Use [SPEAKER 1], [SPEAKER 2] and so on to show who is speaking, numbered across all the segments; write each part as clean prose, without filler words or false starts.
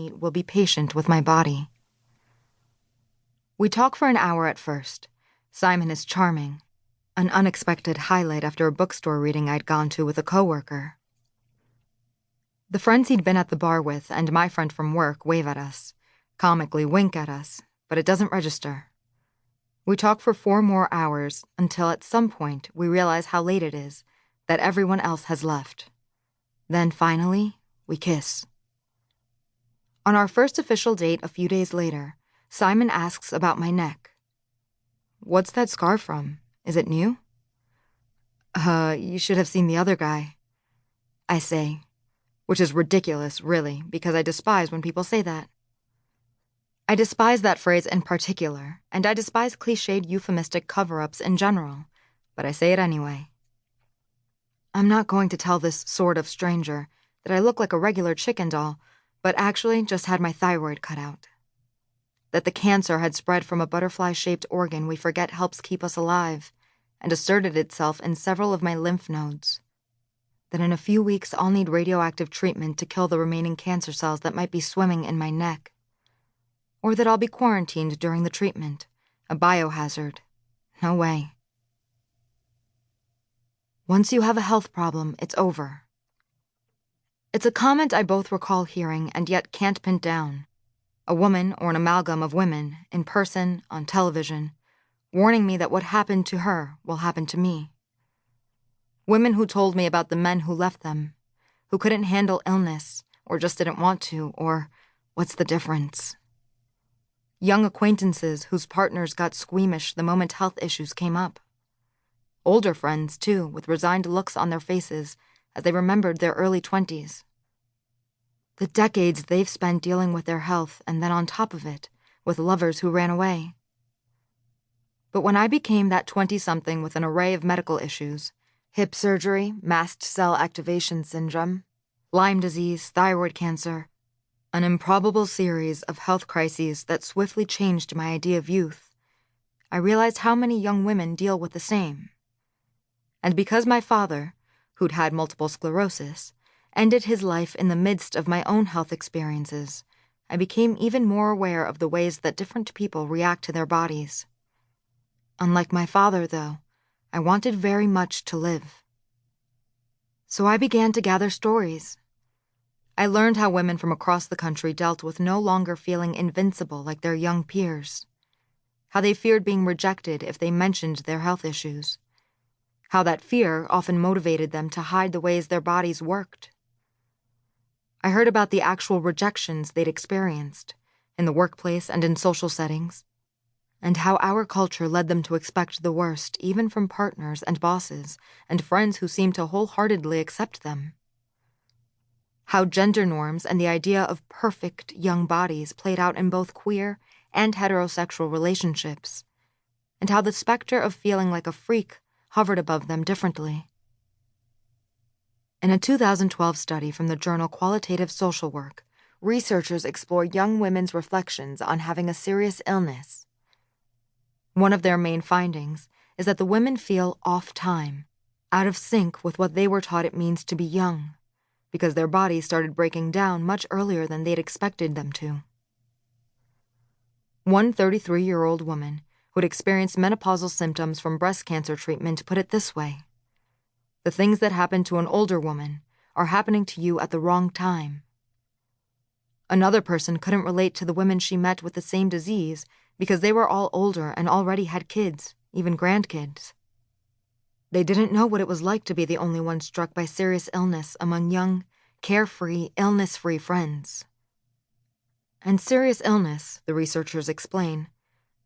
[SPEAKER 1] meet will be patient with my body. We talk for an hour at first. Simon is charming, an unexpected highlight after a bookstore reading I'd gone to with a coworker. The friends he'd been at the bar with and my friend from work wave at us, comically wink at us, but it doesn't register. We talk for 4 more hours until at some point we realize how late it is, that everyone else has left. Then finally, we kiss. On our first official date a few days later, Simon asks about my neck. "What's that scar from? Is it new?" You should have seen the other guy," I say, which is ridiculous, really, because I despise when people say that. I despise that phrase in particular, and I despise cliched euphemistic cover-ups in general, but I say it anyway. I'm not going to tell this sort of stranger that I look like a regular chicken doll, but actually just had my thyroid cut out. That the cancer had spread from a butterfly-shaped organ we forget helps keep us alive, and asserted itself in several of my lymph nodes. That in a few weeks I'll need radioactive treatment to kill the remaining cancer cells that might be swimming in my neck. Or that I'll be quarantined during the treatment, a biohazard. No way. Once you have a health problem, it's over. It's a comment I both recall hearing and yet can't pin down. A woman, or an amalgam of women, in person, on television, warning me that what happened to her will happen to me. Women who told me about the men who left them, who couldn't handle illness, or just didn't want to, or what's the difference? Young acquaintances whose partners got squeamish the moment health issues came up. Older friends, too, with resigned looks on their faces as they remembered their early 20s. The decades they've spent dealing with their health, and then on top of it, with lovers who ran away. But when I became that 20-something with an array of medical issues, hip surgery, mast cell activation syndrome, Lyme disease, thyroid cancer, an improbable series of health crises that swiftly changed my idea of youth, I realized how many young women deal with the same. And because my father, who'd had multiple sclerosis, ended his life in the midst of my own health experiences, I became even more aware of the ways that different people react to their bodies. Unlike my father, though, I wanted very much to live. So I began to gather stories. I learned how women from across the country dealt with no longer feeling invincible like their young peers, how they feared being rejected if they mentioned their health issues, how that fear often motivated them to hide the ways their bodies worked. I heard about the actual rejections they'd experienced, in the workplace and in social settings, and how our culture led them to expect the worst even from partners and bosses and friends who seemed to wholeheartedly accept them. How gender norms and the idea of perfect young bodies played out in both queer and heterosexual relationships, and how the specter of feeling like a freak hovered above them differently. In a 2012 study from the journal Qualitative Social Work, researchers explore young women's reflections on having a serious illness. One of their main findings is that the women feel off time, out of sync with what they were taught it means to be young, because their bodies started breaking down much earlier than they'd expected them to. One 33-year-old woman who'd experienced menopausal symptoms from breast cancer treatment put it this way: "The things that happen to an older woman are happening to you at the wrong time." Another person couldn't relate to the women she met with the same disease because they were all older and already had kids, even grandkids. They didn't know what it was like to be the only one struck by serious illness among young, carefree, illness-free friends. And serious illness, the researchers explain,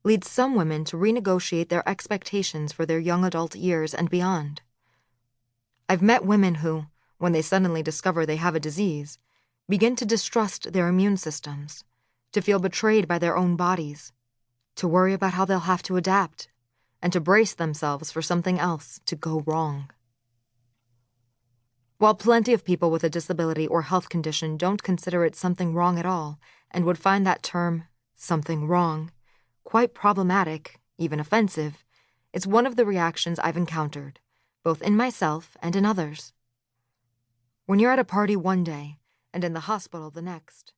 [SPEAKER 1] leads some women to renegotiate their expectations for their young adult years and beyond. I've met women who, when they suddenly discover they have a disease, begin to distrust their immune systems, to feel betrayed by their own bodies, to worry about how they'll have to adapt, and to brace themselves for something else to go wrong. While plenty of people with a disability or health condition don't consider it something wrong at all and would find that term, something wrong, quite problematic, even offensive, it's one of the reactions I've encountered, both in myself and in others. When you're at a party one day and in the hospital the next,